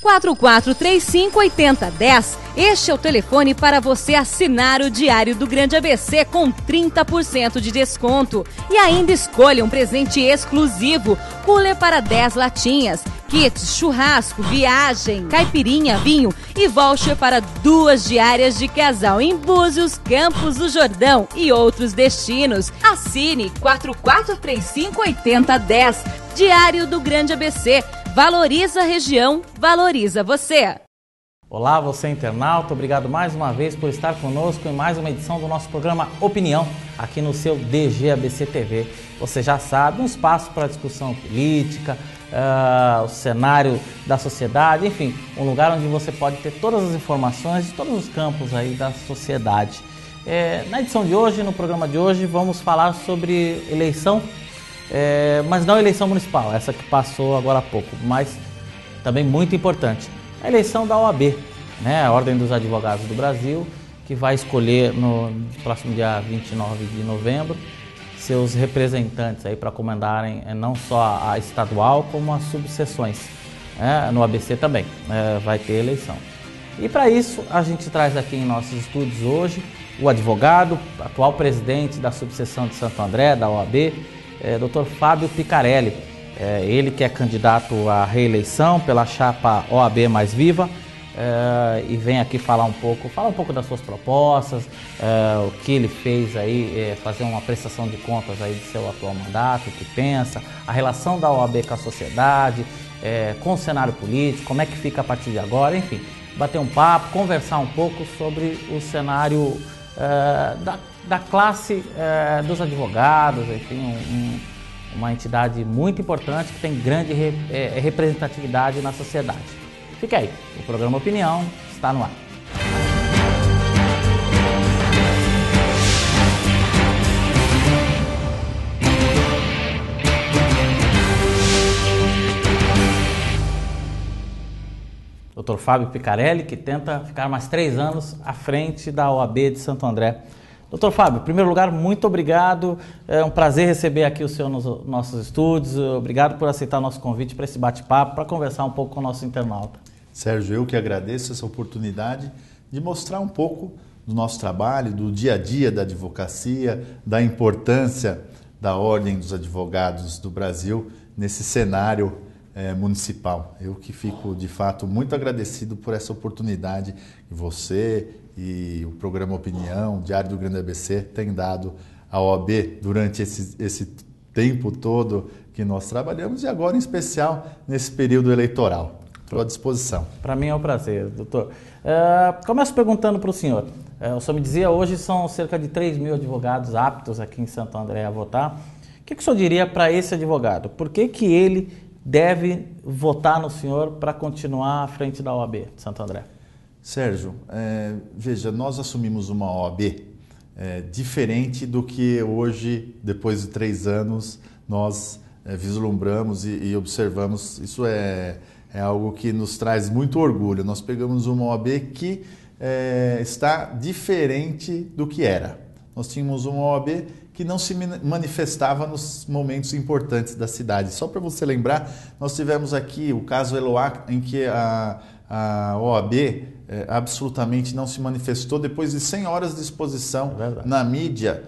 4435-8010. Este é o telefone para você assinar o Diário do Grande ABC com 30% de desconto. E ainda escolha um presente exclusivo, cooler para 10 latinhas, kits, churrasco, viagem, caipirinha, vinho e voucher para 2 diárias de casal em Búzios, Campos do Jordão e outros destinos. Assine 4435-8010. Diário do Grande ABC. Valoriza a região, valoriza você. Olá, você internauta, obrigado mais uma vez por estar conosco em mais uma edição do nosso programa Opinião, aqui no seu DGABC TV. Você já sabe, um espaço para discussão política, o cenário da sociedade, enfim, um lugar onde você pode ter todas as informações de todos os campos aí da sociedade. Na edição de hoje, no programa de hoje, vamos falar sobre eleição, mas não eleição municipal, essa que passou agora há pouco, mas também muito importante. A eleição da OAB, né, a Ordem dos Advogados do Brasil, que vai escolher no próximo dia 29 de novembro seus representantes aí para comandarem não só a estadual, como as subseções. No ABC também vai ter eleição. E para isso a gente traz aqui em nossos estúdios hoje o advogado, atual presidente da subseção de Santo André, da OAB, Dr. Fábio Picarelli. Ele que é candidato à reeleição pela chapa OAB Mais Viva, e vem aqui falar um pouco das suas propostas, o que ele fez aí, fazer uma prestação de contas aí do seu atual mandato, o que pensa, a relação da OAB com a sociedade, com o cenário político, como é que fica a partir de agora, enfim, bater um papo, conversar um pouco sobre o cenário da classe dos advogados, enfim, uma entidade muito importante que tem grande representatividade na sociedade. Fica aí, o programa Opinião está no ar. Dr. Fábio Picarelli, que tenta ficar mais 3 anos à frente da OAB de Santo André. Doutor Fábio, em primeiro lugar, muito obrigado. É um prazer receber aqui o senhor nos nossos estúdios. Obrigado por aceitar o nosso convite para esse bate-papo, para conversar um pouco com o nosso internauta. Sérgio, eu que agradeço essa oportunidade de mostrar um pouco do nosso trabalho, do dia a dia da advocacia, da importância da Ordem dos Advogados do Brasil nesse cenário municipal. Eu que fico, de fato, muito agradecido por essa oportunidade que você e o programa Opinião, o Diário do Grande ABC, tem dado à OAB durante esse tempo todo que nós trabalhamos e agora, em especial, nesse período eleitoral. Estou à disposição. Para mim é um prazer, doutor. Começo perguntando para o senhor. O senhor me dizia, hoje são cerca de 3.000 advogados aptos aqui em Santo André a votar. O que o senhor diria para esse advogado? Por que ele deve votar no senhor para continuar à frente da OAB de Santo André? Sérgio, veja, nós assumimos uma OAB diferente do que hoje, depois de 3 anos, nós vislumbramos e observamos. Isso é algo que nos traz muito orgulho. Nós pegamos uma OAB que está diferente do que era. Nós tínhamos uma OAB que não se manifestava nos momentos importantes da cidade. Só para você lembrar, nós tivemos aqui o caso Eloá, em que a OAB absolutamente não se manifestou depois de 100 horas de exposição na mídia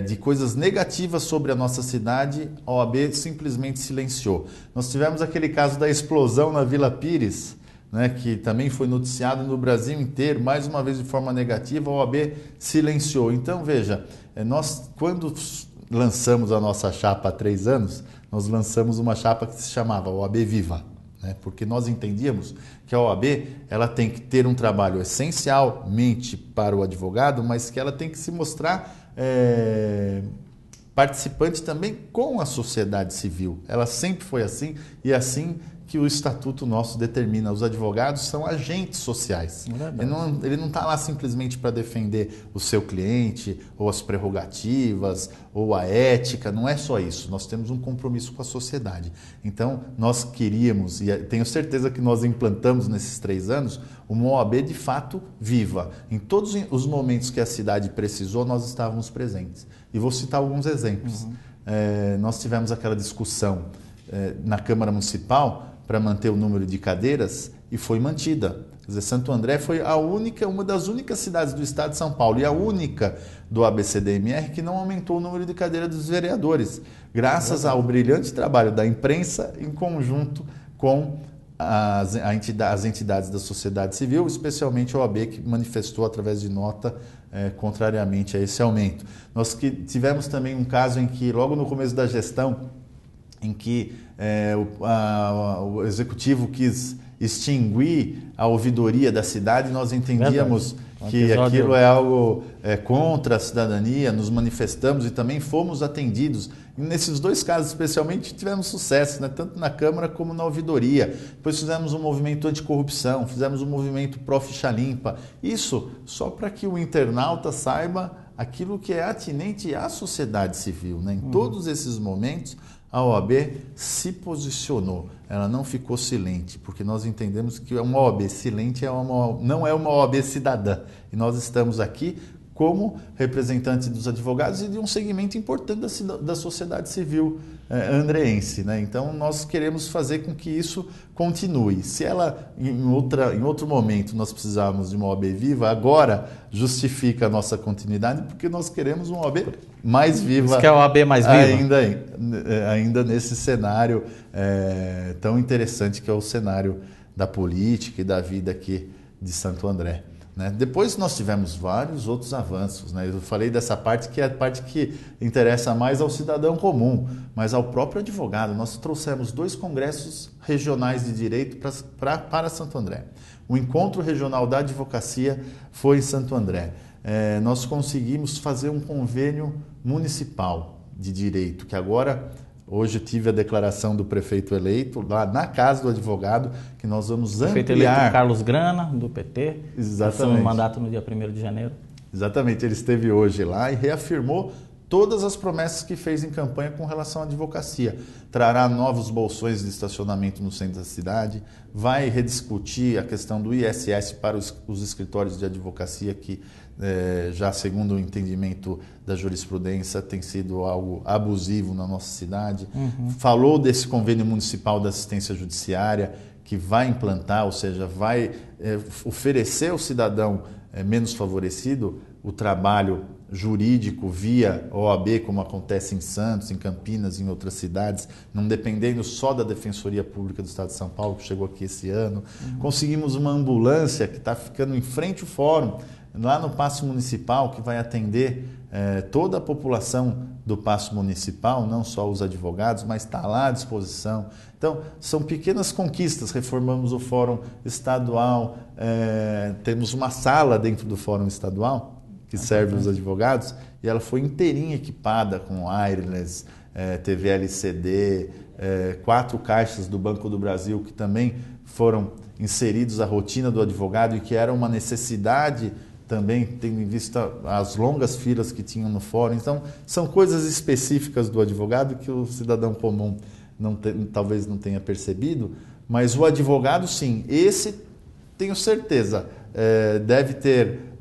de coisas negativas sobre a nossa cidade. A OAB simplesmente silenciou. Nós tivemos aquele caso da explosão na Vila Pires, né, que também foi noticiado no Brasil inteiro, mais uma vez de forma negativa. A OAB silenciou. Então, veja, nós quando lançamos a nossa chapa há 3 anos, nós lançamos uma chapa que se chamava OAB Viva. Porque nós entendíamos que a OAB ela tem que ter um trabalho essencialmente para o advogado, mas que ela tem que se mostrar participante também com a sociedade civil. Ela sempre foi assim e é assim que o estatuto nosso determina. Os advogados são agentes sociais. Ele não está lá simplesmente para defender o seu cliente, ou as prerrogativas, ou a ética. Não é só isso. Nós temos um compromisso com a sociedade. Então, nós queríamos, e tenho certeza que nós implantamos nesses 3 anos, uma OAB de fato viva. Em todos os momentos que a cidade precisou, nós estávamos presentes. E vou citar alguns exemplos. Nós tivemos aquela discussão na Câmara Municipal para manter o número de cadeiras, e foi mantida. Quer dizer, Santo André foi uma das únicas cidades do estado de São Paulo e a única do ABCDMR que não aumentou o número de cadeiras dos vereadores, graças ao brilhante trabalho da imprensa em conjunto com as entidades da sociedade civil, especialmente a OAB, que manifestou através de nota contrariamente a esse aumento. Nós tivemos também um caso em que, logo no começo da gestão, em que o executivo quis extinguir a ouvidoria da cidade, nós entendíamos que aquilo é algo contra a cidadania, nos manifestamos e também fomos atendidos. E nesses dois casos, especialmente, tivemos sucesso, né? Tanto na Câmara como na ouvidoria. Depois fizemos um movimento anticorrupção, fizemos um movimento pró-ficha limpa. Isso só para que o internauta saiba aquilo que é atinente à sociedade civil, né? Em todos esses momentos, a OAB se posicionou, ela não ficou silente, porque nós entendemos que uma OAB silente não é uma OAB cidadã. E nós estamos aqui como representantes dos advogados e de um segmento importante da sociedade civil andreense, né? Então, nós queremos fazer com que isso continue. Se ela, em outro momento, nós precisávamos de uma OAB viva, agora justifica a nossa continuidade, porque nós queremos uma OAB mais viva. Isso que é a OAB mais viva? Ainda nesse cenário tão interessante que é o cenário da política e da vida aqui de Santo André. Né? Depois nós tivemos vários outros avanços, né? Eu falei dessa parte que é a parte que interessa mais ao cidadão comum, mas ao próprio advogado. Nós trouxemos 2 congressos regionais de direito para Santo André. O Encontro Regional da Advocacia foi em Santo André. Nós conseguimos fazer um convênio municipal de direito, que agora... Hoje eu tive a declaração do prefeito eleito, lá na casa do advogado, que nós vamos ampliar... Prefeito eleito Carlos Grana, do PT. Exatamente. No mandato no dia 1º de janeiro. Exatamente, ele esteve hoje lá e reafirmou todas as promessas que fez em campanha com relação à advocacia. Trará novos bolsões de estacionamento no centro da cidade, vai rediscutir a questão do ISS para os escritórios de advocacia que... já segundo o entendimento da jurisprudência, tem sido algo abusivo na nossa cidade. Falou desse convênio municipal da assistência judiciária, que vai implantar, ou seja, vai oferecer ao cidadão menos favorecido o trabalho jurídico via OAB, como acontece em Santos, em Campinas, em outras cidades, não dependendo só da Defensoria Pública do Estado de São Paulo, que chegou aqui esse ano. Conseguimos uma ambulância que está ficando em frente ao fórum, lá no Paço Municipal, que vai atender toda a população do Paço Municipal, não só os advogados, mas está lá à disposição. Então, são pequenas conquistas. Reformamos o Fórum Estadual, temos uma sala dentro do Fórum Estadual que serve os advogados, e ela foi inteirinha equipada com wireless, TV LCD, 4 caixas do Banco do Brasil que também foram inseridos à rotina do advogado e que era uma necessidade também, tendo em vista as longas filas que tinham no fórum. Então, são coisas específicas do advogado que o cidadão comum talvez não tenha percebido, mas o advogado, sim, esse, tenho certeza, deve ter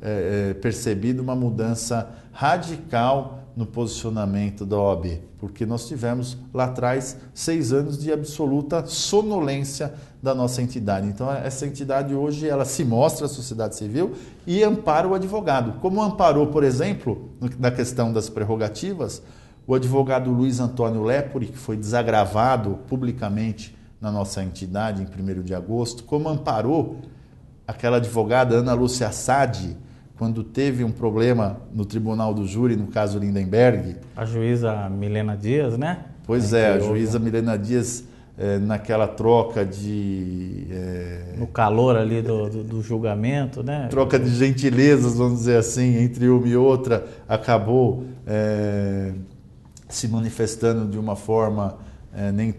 percebido uma mudança radical no posicionamento da OAB, porque nós tivemos lá atrás 6 anos de absoluta sonolência da nossa entidade. Então, essa entidade hoje ela se mostra à sociedade civil e ampara o advogado. Como amparou, por exemplo, na questão das prerrogativas, o advogado Luiz Antônio Lepori, que foi desagravado publicamente na nossa entidade em 1º de agosto, como amparou aquela advogada Ana Lúcia Assad, quando teve um problema no Tribunal do Júri, no caso Lindenberg. A juíza Milena Dias, né? Pois a juíza Milena Dias, naquela troca de... no calor ali do julgamento, né? Troca de gentilezas, vamos dizer assim, entre uma e outra, acabou se manifestando de uma forma nem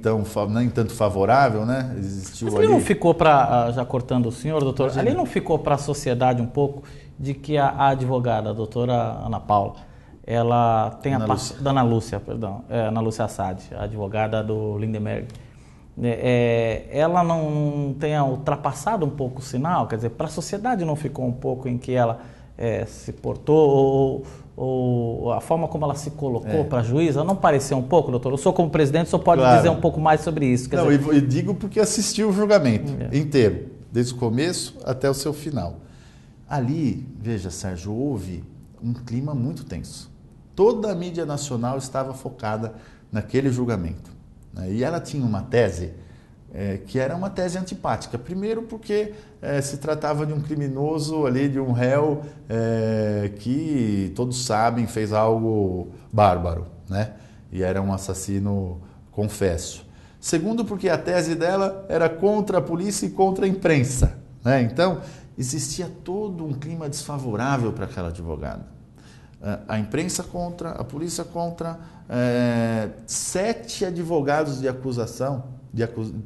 tanto favorável, né? Existiu. Mas ali não ficou para, já cortando o senhor, doutor, ali não ficou para a sociedade um pouco de que a advogada, a doutora Ana Paula, ela tem Ana Lúcia Assad, a advogada do Lindenberg, ela não tenha ultrapassado um pouco o sinal, quer dizer, para a sociedade não ficou um pouco em que ela se portou ou a forma como ela se colocou para a juíza, não pareceu um pouco, doutor? O senhor como presidente só pode dizer um pouco mais sobre isso. Não, eu digo porque assisti o julgamento inteiro. desde o começo até o seu final. Ali, veja, Sérgio, houve um clima muito tenso. Toda a mídia nacional estava focada naquele julgamento, né? E ela tinha uma tese que era uma tese antipática. Primeiro porque se tratava de um criminoso ali, de um réu que todos sabem fez algo bárbaro, né? E era um assassino confesso. Segundo porque a tese dela era contra a polícia e contra a imprensa, né? Então existia todo um clima desfavorável para aquela advogada. A imprensa contra, a polícia contra, 7 advogados de acusação,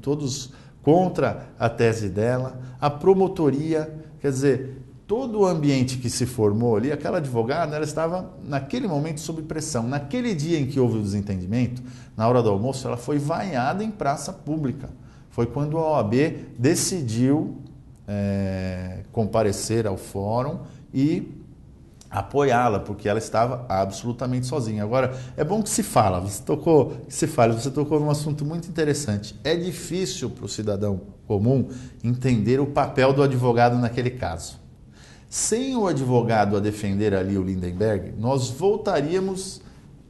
todos contra a tese dela, a promotoria, quer dizer, todo o ambiente que se formou ali, aquela advogada, ela estava naquele momento sob pressão. Naquele dia em que houve o desentendimento, na hora do almoço, ela foi vaiada em praça pública. Foi quando a OAB decidiu comparecer ao fórum e apoiá-la, porque ela estava absolutamente sozinha. Agora, é bom que se fala, você tocou num assunto muito interessante. É difícil para o cidadão comum entender o papel do advogado naquele caso. Sem o advogado a defender ali o Lindenberg, nós voltaríamos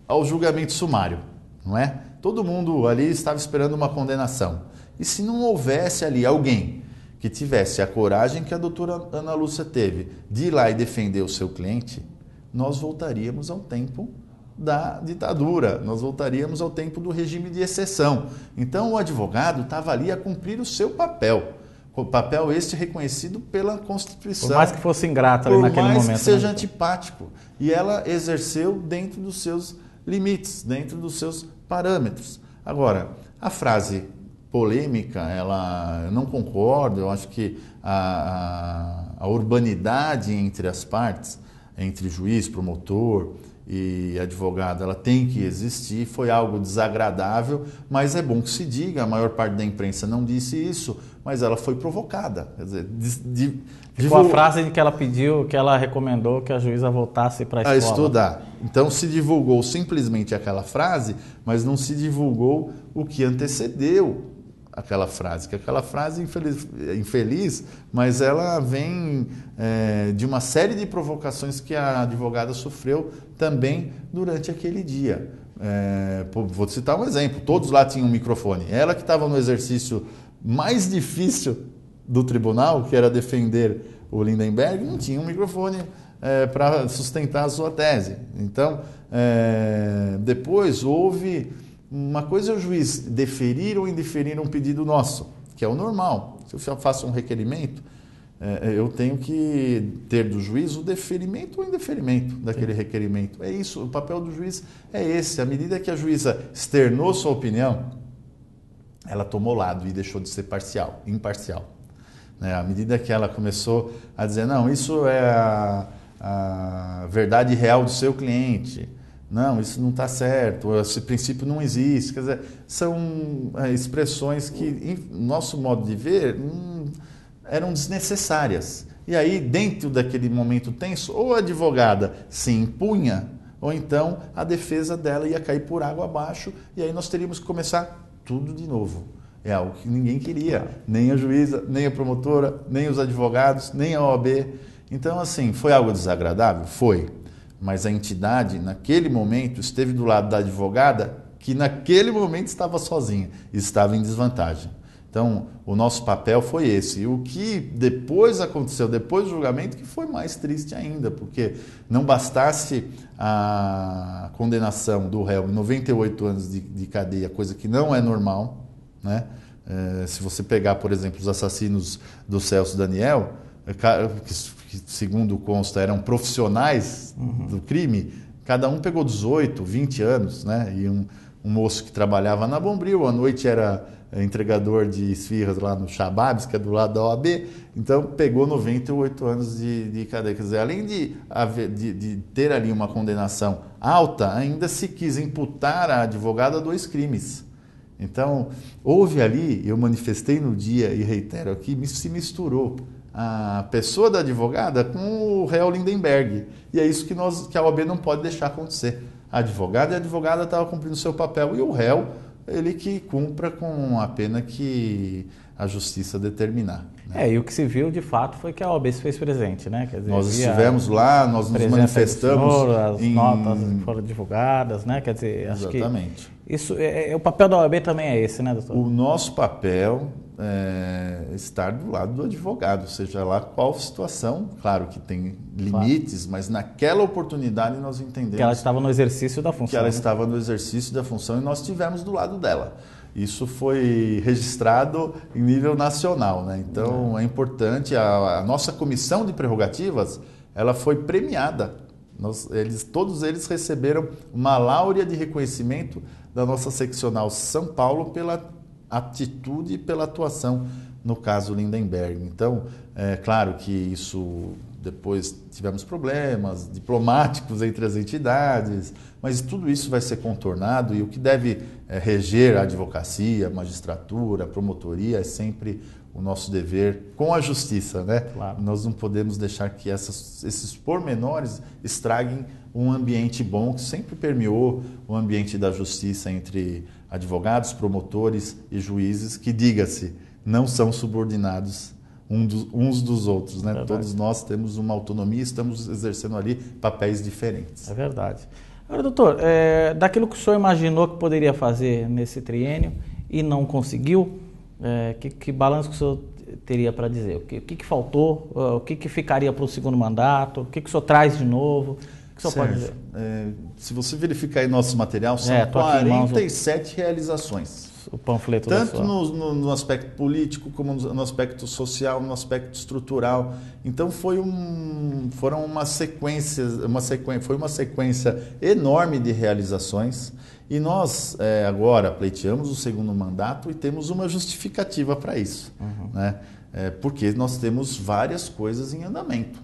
ao julgamento sumário, não é? Todo mundo ali estava esperando uma condenação. E se não houvesse ali alguém que tivesse a coragem que a doutora Ana Lúcia teve de ir lá e defender o seu cliente, nós voltaríamos ao tempo da ditadura, nós voltaríamos ao tempo do regime de exceção. Então o advogado estava ali a cumprir o seu papel. O papel este reconhecido pela Constituição. Por mais que fosse ingrato ali naquele momento. Por mais que seja antipático. E ela exerceu dentro dos seus limites, dentro dos seus parâmetros. Agora, a frase polêmica, eu não concordo, eu acho que a urbanidade entre as partes, entre juiz, promotor e advogado, ela tem que existir, foi algo desagradável, mas é bom que se diga, a maior parte da imprensa não disse isso, mas ela foi provocada. Quer dizer, Ficou a frase que ela pediu, que ela recomendou que a juíza voltasse para a escola. A estudar. Então se divulgou simplesmente aquela frase, mas não se divulgou o que antecedeu aquela frase, que aquela frase infeliz, mas ela vem de uma série de provocações que a advogada sofreu também durante aquele dia. Vou citar um exemplo, todos lá tinham um microfone, ela que estava no exercício mais difícil do tribunal, que era defender o Lindenberg, não tinha um microfone para sustentar a sua tese. Então, depois houve... Uma coisa é o juiz deferir ou indeferir um pedido nosso, que é o normal. Se eu faço um requerimento, eu tenho que ter do juiz o deferimento ou indeferimento daquele requerimento. É isso, o papel do juiz é esse. À medida que a juíza externou sua opinião, ela tomou lado e deixou de ser imparcial. À medida que ela começou a dizer, não, isso é a verdade real do seu cliente, não, isso não está certo, esse princípio não existe. Quer dizer, são expressões que, no nosso modo de ver, eram desnecessárias. E aí, dentro daquele momento tenso, ou a advogada se impunha, ou então a defesa dela ia cair por água abaixo, e aí nós teríamos que começar tudo de novo. É algo que ninguém queria, nem a juíza, nem a promotora, nem os advogados, nem a OAB. Então, assim, foi algo desagradável? Foi. Mas a entidade, naquele momento, esteve do lado da advogada, que naquele momento estava sozinha, estava em desvantagem. Então, o nosso papel foi esse. E o que depois aconteceu, depois do julgamento, que foi mais triste ainda, porque não bastasse a condenação do réu em 98 anos de cadeia, coisa que não é normal, né? Se você pegar, por exemplo, os assassinos do Celso Daniel, que segundo consta eram profissionais do crime, cada um pegou 18, 20 anos, né? E um moço que trabalhava na Bombril, à noite era entregador de esfirras lá no Chababs, que é do lado da OAB, então pegou 98 anos de cadeia. Quer dizer, além de ter ali uma condenação alta, ainda se quis imputar à advogada 2 crimes. Então, houve ali, eu manifestei no dia e reitero aqui, se misturou a pessoa da advogada com o réu Lindenberg. E é isso que a OAB não pode deixar acontecer. A advogada estavam cumprindo o seu papel e o réu ele que cumpra com a pena que a justiça determinar. Né? E o que se viu de fato foi que a OAB se fez presente, né? Quer dizer, nós estivemos lá, nós nos manifestamos. As notas foram divulgadas, né? Quer dizer, acho exatamente. Que isso o papel da OAB também é esse, né, doutor? O nosso papel é estar do lado do advogado, seja lá qual situação, claro que tem limites, mas naquela oportunidade nós entendemos que ela estava no exercício da função. Que ela estava no exercício da função e nós estivemos do lado dela. Isso foi registrado em nível nacional, né? Então é importante, a nossa comissão de prerrogativas, ela foi premiada. Todos eles receberam uma láurea de reconhecimento da nossa seccional São Paulo pela atitude e pela atuação no caso Lindenberg. Então, é claro que isso depois tivemos problemas diplomáticos entre as entidades, mas tudo isso vai ser contornado e o que deve reger a advocacia, a magistratura, a promotoria é sempre o nosso dever com a justiça, né? Claro. Nós não podemos deixar que esses pormenores estraguem um ambiente bom que sempre permeou o ambiente da justiça entre advogados, promotores e juízes, que, diga-se, não são subordinados uns dos outros, né? Todos nós temos uma autonomia e estamos exercendo ali papéis diferentes. É verdade. Agora, doutor, daquilo que o senhor imaginou que poderia fazer nesse triênio e não conseguiu, que balanço que o senhor teria para dizer? O que faltou? O que ficaria para o segundo mandato? O que o senhor traz de novo? O que o senhor pode dizer? Se você verificar aí nosso material, são 47 realizações. O panfleto tanto no aspecto político, como no aspecto social, no aspecto estrutural. Então foi uma sequência enorme de realizações. E nós agora pleiteamos o segundo mandato e temos uma justificativa para isso, né? Porque nós temos várias coisas em andamento.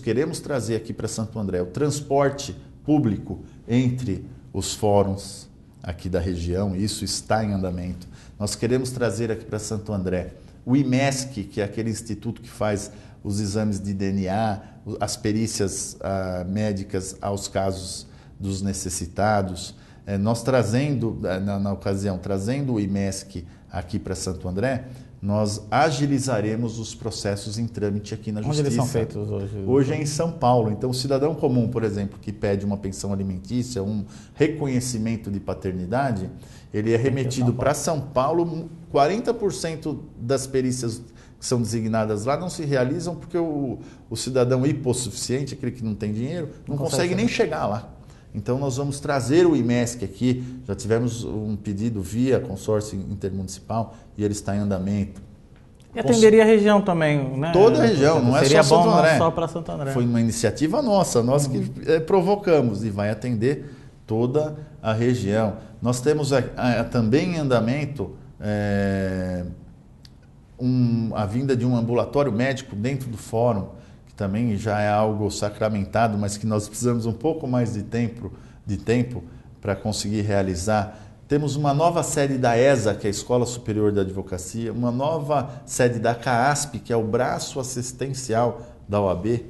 Queremos trazer aqui para Santo André o transporte público entre os fóruns aqui da região, isso está em andamento. Nós queremos trazer aqui para Santo André o IMESC, que é aquele instituto que faz os exames de DNA, as perícias médicas aos casos dos necessitados. Nós trazendo, na ocasião, trazendo o IMESC aqui para Santo André, nós agilizaremos os processos em trâmite aqui na Justiça. Onde eles são feitos hoje? Hoje é em São Paulo. Então, o cidadão comum, por exemplo, que pede uma pensão alimentícia, um reconhecimento de paternidade, ele é remetido para São Paulo. 40% das perícias que são designadas lá não se realizam porque o cidadão hipossuficiente, aquele que não tem dinheiro, não consegue nem chegar lá. Então, nós vamos trazer o IMESC aqui. Já tivemos um pedido via consórcio intermunicipal e ele está em andamento. E atenderia a região também, né? Toda a região, não é só Santo André. Não só para Santo André. Foi uma iniciativa nossa, nós que provocamos e vai atender toda a região. Nós temos também em andamento a vinda de um ambulatório médico dentro do fórum, também já é algo sacramentado, mas que nós precisamos um pouco mais de tempo para conseguir realizar. Temos uma nova sede da ESA, que é a Escola Superior da Advocacia, uma nova sede da CAASP, que é o braço assistencial da OAB.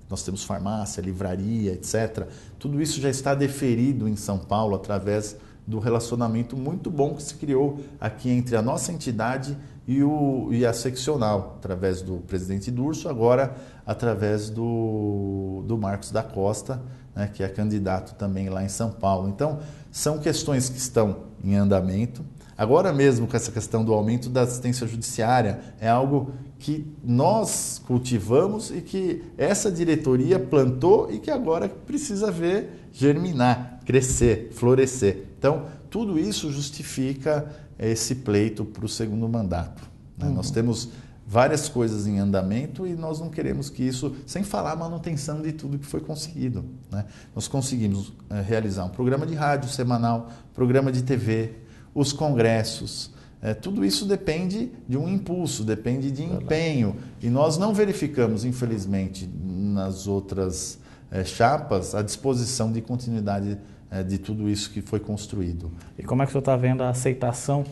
Nós temos farmácia, livraria, etc. Tudo isso já está deferido em São Paulo através do relacionamento muito bom que se criou aqui entre a nossa entidade e a seccional, através do presidente Durso, agora através do Marcos da Costa, né, que é candidato também lá em São Paulo. Então, são questões que estão em andamento. Agora mesmo, com essa questão do aumento da assistência judiciária, é algo que nós cultivamos e que essa diretoria plantou e que agora precisa ver germinar, crescer, florescer. Então, tudo isso justifica esse pleito para o segundo mandato, né? Nós temos várias coisas em andamento e nós não queremos que isso, sem falar a manutenção de tudo que foi conseguido, né? Nós conseguimos realizar um programa de rádio semanal, programa de TV, os congressos, tudo isso depende de um impulso, depende de empenho. E nós não verificamos, infelizmente, nas outras chapas, a disposição de continuidade de tudo isso que foi construído. E como é que o senhor está vendo a aceitação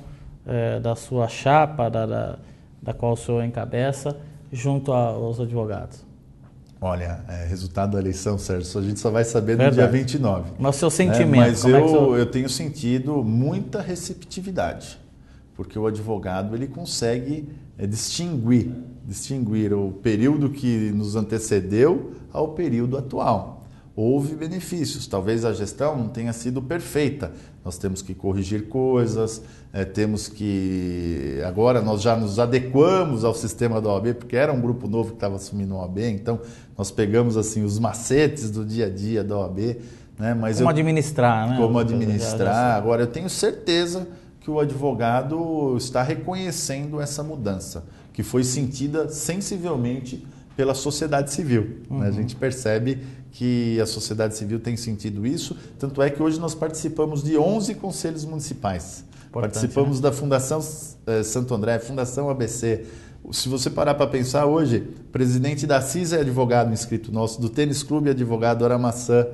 da sua chapa, da qual o senhor encabeça, junto aos advogados? Olha, resultado da eleição, Sérgio, a gente só vai saber no dia 29. Mas o seu sentimento? Mas eu tenho sentido muita receptividade, porque o advogado ele consegue distinguir o período que nos antecedeu ao período atual. Houve benefícios, talvez a gestão não tenha sido perfeita, nós temos que corrigir coisas, temos que... Agora nós já nos adequamos ao sistema da OAB, porque era um grupo novo que estava assumindo a OAB, então nós pegamos assim os macetes do dia a dia da OAB. Né? Mas como administrar, né? Como administrar. Agora eu tenho certeza que o advogado está reconhecendo essa mudança, que foi sentida sensivelmente pela sociedade civil. Né? A gente percebe que a sociedade civil tem sentido isso, tanto é que hoje nós participamos de 11 conselhos municipais. Participamos, né? Da Fundação Santo André, Fundação ABC. Se você parar para pensar hoje, o presidente da CIS é advogado inscrito nosso, do Tênis Clube é advogado, Aramaçã,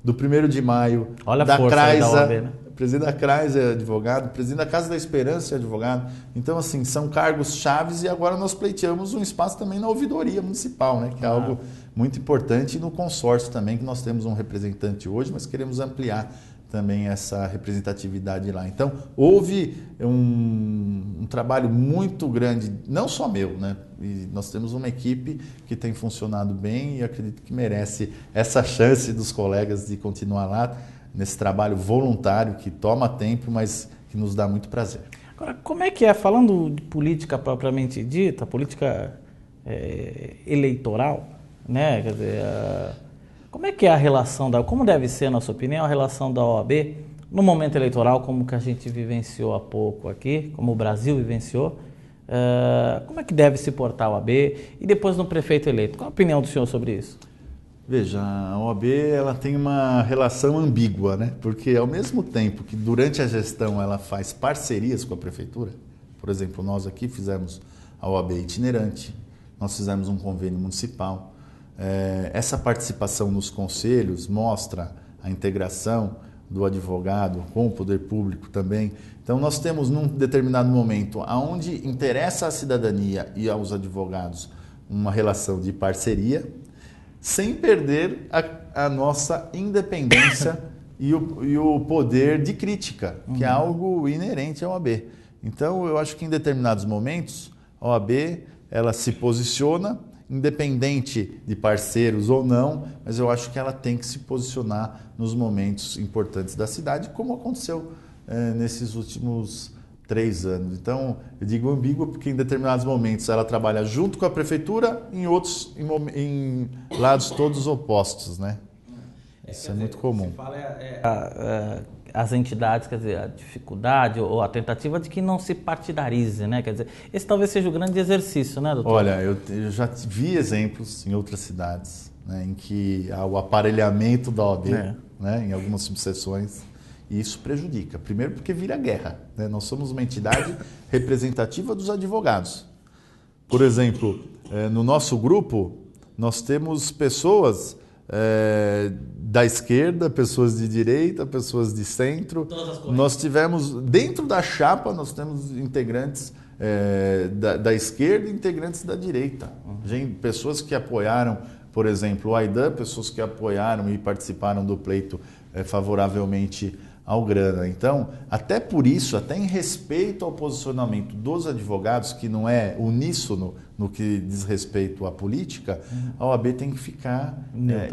do 1º de Maio, olha da Craisa, da OAB, né? O presidente da Craisa é advogado, o presidente da Casa da Esperança é advogado. Então, assim, são cargos chaves e agora nós pleiteamos um espaço também na ouvidoria municipal, né? Que é algo muito importante, e no consórcio também, que nós temos um representante hoje, mas queremos ampliar também essa representatividade lá. Então, houve um trabalho muito grande, não só meu, né? E nós temos uma equipe que tem funcionado bem e acredito que merece essa chance dos colegas de continuar lá nesse trabalho voluntário que toma tempo, mas que nos dá muito prazer. Agora, como é que é, falando de política propriamente dita, política eleitoral, né? Quer dizer, como é que é a relação como deve ser, na sua opinião, a relação da OAB no momento eleitoral, como que a gente vivenciou há pouco aqui, como o Brasil vivenciou, como é que deve se portar a OAB e depois no prefeito eleito? Qual a opinião do senhor sobre isso? Veja, a OAB ela tem uma relação ambígua, né? Porque ao mesmo tempo que durante a gestão ela faz parcerias com a prefeitura, por exemplo, nós aqui fizemos a OAB itinerante, nós fizemos um convênio municipal. Essa participação nos conselhos mostra a integração do advogado com o poder público também. Então nós temos num determinado momento onde interessa à cidadania e aos advogados uma relação de parceria, sem perder a nossa independência e o poder de crítica, que é algo inerente à OAB. Então, eu acho que em determinados momentos, a OAB ela se posiciona, independente de parceiros ou não, mas eu acho que ela tem que se posicionar nos momentos importantes da cidade, como aconteceu nesses últimos 3 anos. Então, eu digo ambígua porque em determinados momentos ela trabalha junto com a prefeitura, em outros em lados todos opostos, né? Isso é muito comum. Se fala as entidades, quer dizer, a dificuldade ou a tentativa de que não se partidarize, né? Quer dizer, esse talvez seja o grande exercício, né, doutor? Olha, eu já vi exemplos em outras cidades, né, em que há o aparelhamento da OAB, né, em algumas subseções. E isso prejudica. Primeiro porque vira guerra. Né? Nós somos uma entidade representativa dos advogados. Por exemplo, no nosso grupo, nós temos pessoas da esquerda, pessoas de direita, pessoas de centro. Nós tivemos, dentro da chapa, nós temos integrantes da esquerda e integrantes da direita. Pessoas que apoiaram, por exemplo, o Aidan, pessoas que apoiaram e participaram do pleito favoravelmente ao Grana. Então, até por isso, até em respeito ao posicionamento dos advogados, que não é uníssono no que diz respeito à política, a OAB tem que ficar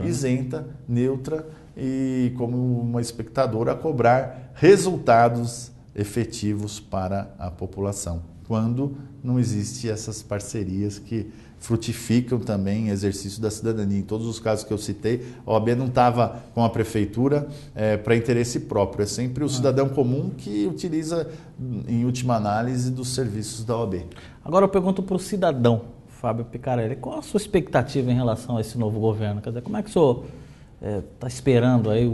isenta, neutra e como uma espectadora a cobrar resultados efetivos para a população, quando não existem essas parcerias que frutificam também em exercício da cidadania. Em todos os casos que eu citei, a OAB não estava com a prefeitura para interesse próprio. É sempre o cidadão comum que utiliza, em última análise, dos serviços da OAB. Agora eu pergunto para o cidadão, Fábio Picarelli, qual a sua expectativa em relação a esse novo governo? Quer dizer, como é que o senhor está esperando aí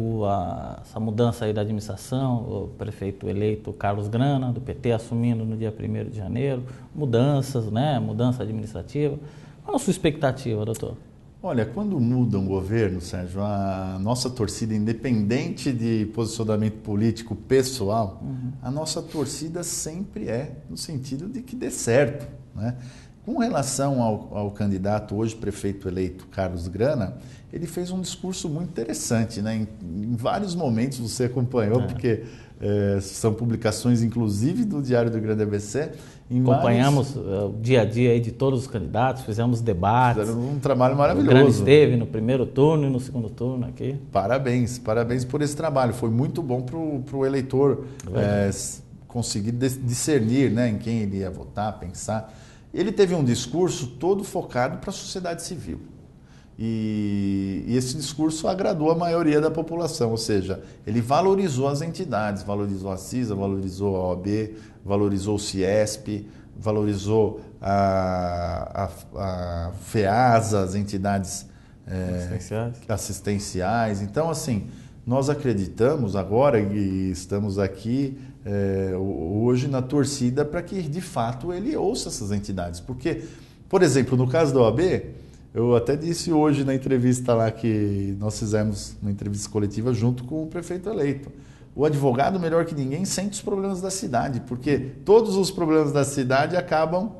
essa mudança aí da administração, o prefeito eleito Carlos Grana, do PT, assumindo no dia 1º de janeiro, mudanças, né, mudança administrativa. Qual a sua expectativa, doutor? Olha, quando muda um governo, Sérgio, a nossa torcida, independente de posicionamento político pessoal, a nossa torcida sempre é no sentido de que dê certo, né? Com relação ao candidato hoje prefeito eleito, Carlos Grana, ele fez um discurso muito interessante, né? Em vários momentos você acompanhou, porque são publicações inclusive do Diário do Grande ABC. Acompanhamos o dia a dia aí de todos os candidatos, fizemos debates. Fizeram um trabalho maravilhoso. O Grana esteve no primeiro turno e no segundo turno aqui. Parabéns por esse trabalho. Foi muito bom para o eleitor conseguir discernir, né, em quem ele ia votar, pensar. Ele teve um discurso todo focado para a sociedade civil. E esse discurso agradou a maioria da população, ou seja, ele valorizou as entidades, valorizou a CISA, valorizou a OAB, valorizou o CIESP, valorizou a FEASA, as entidades assistenciais. Então, assim, nós acreditamos agora e estamos aqui hoje na torcida para que, de fato, ele ouça essas entidades. Porque, por exemplo, no caso da OAB, eu até disse hoje na entrevista lá que nós fizemos uma entrevista coletiva junto com o prefeito eleito. O advogado, melhor que ninguém, sente os problemas da cidade, porque todos os problemas da cidade acabam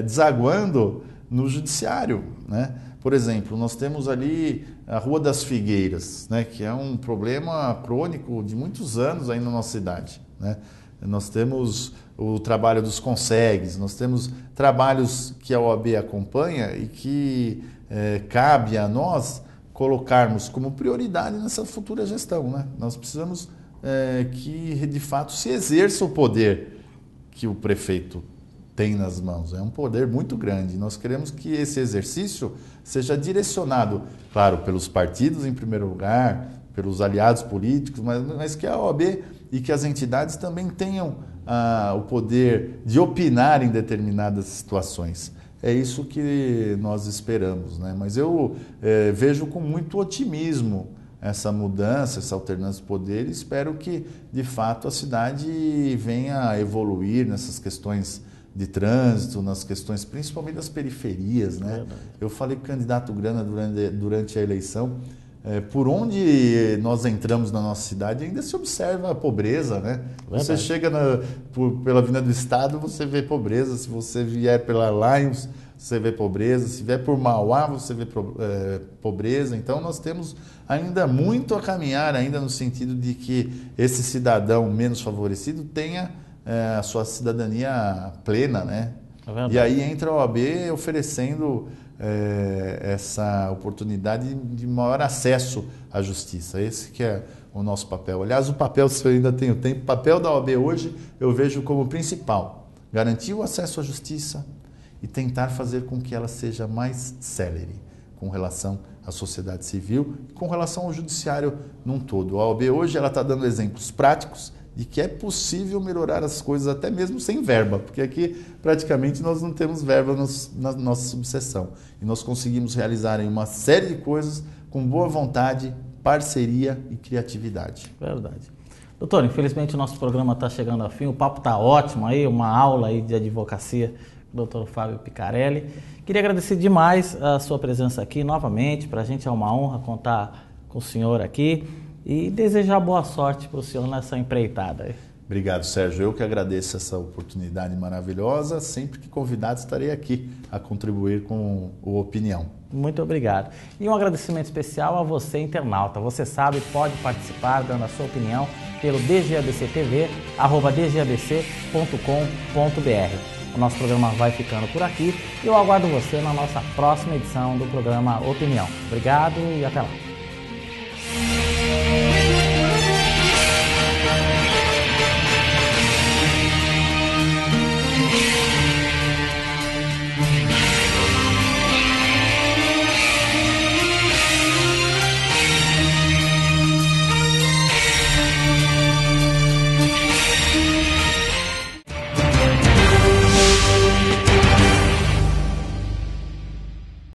desaguando no judiciário, né? Por exemplo, nós temos ali a Rua das Figueiras, né, que é um problema crônico de muitos anos aí na nossa cidade, né? Nós temos o trabalho dos consegues, nós temos trabalhos que a OAB acompanha e que cabe a nós colocarmos como prioridade nessa futura gestão, né? Nós precisamos que, de fato, se exerça o poder que o prefeito tem nas mãos. É um poder muito grande. Nós queremos que esse exercício seja direcionado, claro, pelos partidos em primeiro lugar, pelos aliados políticos, mas que a OAB e que as entidades também tenham o poder de opinar em determinadas situações. É isso que nós esperamos, né? Mas eu vejo com muito otimismo essa mudança, essa alternância de poder, e espero que, de fato, a cidade venha a evoluir nessas questões de trânsito, nas questões principalmente das periferias, né? Eu falei com o candidato Grana durante a eleição, por onde nós entramos na nossa cidade ainda se observa a pobreza, né? Você chega pela Avenida do Estado, você vê pobreza. Se você vier pela Lions, você vê pobreza. Se vier por Mauá, você vê pobreza. Então nós temos ainda muito a caminhar, ainda no sentido de que esse cidadão menos favorecido tenha a sua cidadania plena, né? E aí entra a OAB oferecendo essa oportunidade de maior acesso à justiça. Esse que é o nosso papel. Aliás, o papel, se eu ainda tenho tempo, o papel da OAB hoje eu vejo como principal: garantir o acesso à justiça e tentar fazer com que ela seja mais célere com relação à sociedade civil, com relação ao judiciário num todo. A OAB hoje ela está dando exemplos práticos de que é possível melhorar as coisas até mesmo sem verba, porque aqui praticamente nós não temos verba na nossa subseção. E nós conseguimos realizar uma série de coisas com boa vontade, parceria e criatividade. Verdade. Doutor, infelizmente o nosso programa está chegando ao fim, o papo está ótimo aí, uma aula aí de advocacia do doutor Fábio Picarelli. Queria agradecer demais a sua presença aqui novamente, para a gente é uma honra contar com o senhor aqui. E desejar boa sorte para o senhor nessa empreitada. Obrigado, Sérgio. Eu que agradeço essa oportunidade maravilhosa. Sempre que convidado estarei aqui a contribuir com o Opinião. Muito obrigado. E um agradecimento especial a você, internauta. Você sabe, pode participar dando a sua opinião pelo dgabctv@dgabc.com.br. O nosso programa vai ficando por aqui e eu aguardo você na nossa próxima edição do programa Opinião. Obrigado e até lá.